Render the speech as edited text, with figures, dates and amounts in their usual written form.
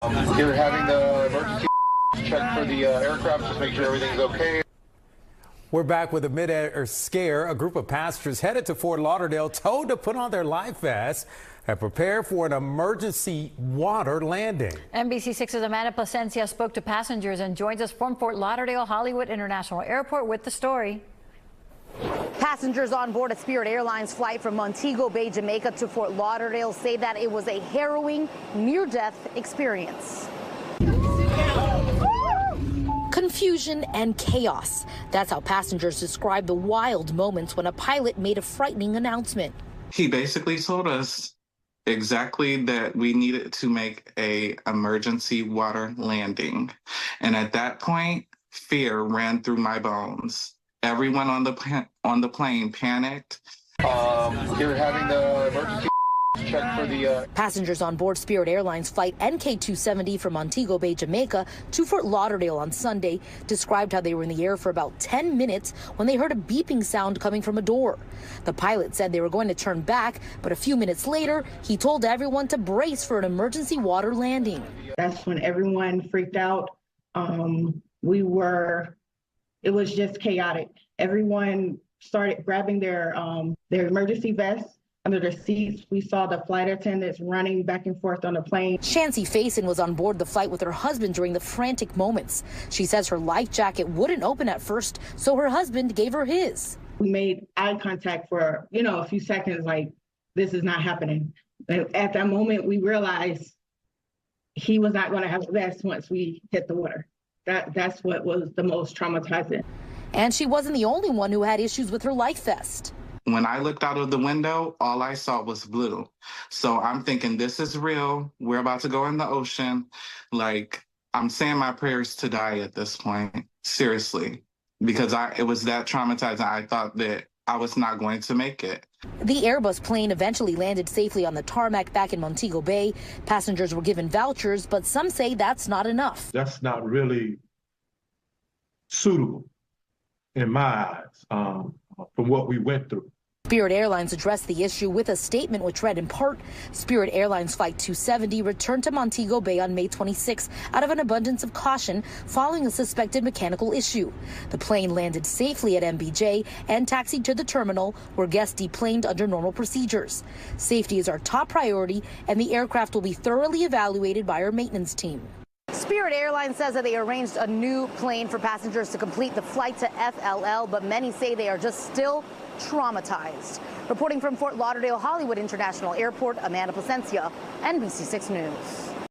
You're having the emergency check for the aircraft, just make sure everything's okay. We're back with a mid-air scare. A group of passengers headed to Fort Lauderdale told to put on their life vests and prepare for an emergency water landing. NBC6's Amanda Placencia spoke to passengers and joins us from Fort Lauderdale Hollywood International Airport with the story. Passengers on board a Spirit Airlines flight from Montego Bay, Jamaica to Fort Lauderdale say that it was a harrowing, near-death experience. Confusion and chaos. That's how passengers describe the wild moments when a pilot made a frightening announcement. He basically told us exactly that we needed to make an emergency water landing. And at that point, fear ran through my bones. Everyone on the plane panicked. You're having the emergency check for the Passengers on board Spirit Airlines flight NK-270 from Montego Bay, Jamaica to Fort Lauderdale on Sunday described how they were in the air for about 10 minutes when they heard a beeping sound coming from a door. The pilot said they were going to turn back, but a few minutes later, he told everyone to brace for an emergency water landing. That's when everyone freaked out. It was just chaotic. Everyone started grabbing their emergency vests under their seats. We saw the flight attendants running back and forth on the plane. Shancy Faison was on board the flight with her husband during the frantic moments. She says her life jacket wouldn't open at first, so her husband gave her his. We made eye contact for, a few seconds, like, this is not happening. And at that moment, we realized he was not going to have a vest once we hit the water. That's what was the most traumatizing. And she wasn't the only one who had issues with her life vest. When I looked out of the window, all I saw was blue. So I'm thinking, this is real. We're about to go in the ocean. Like, I'm saying my prayers to die at this point, seriously, because it was that traumatizing. I thought that I was not going to make it. The Airbus plane eventually landed safely on the tarmac back in Montego Bay. Passengers were given vouchers, but some say that's not enough. That's not really suitable in my eyes from what we went through. Spirit Airlines addressed the issue with a statement which read in part, Spirit Airlines Flight 270 returned to Montego Bay on May 26 out of an abundance of caution following a suspected mechanical issue. The plane landed safely at MBJ and taxied to the terminal where guests deplaned under normal procedures. Safety is our top priority and the aircraft will be thoroughly evaluated by our maintenance team. Spirit Airlines says that they arranged a new plane for passengers to complete the flight to FLL, but many say they are just still traumatized. Reporting from Fort Lauderdale Hollywood International Airport, Amanda Placencia, NBC6 News.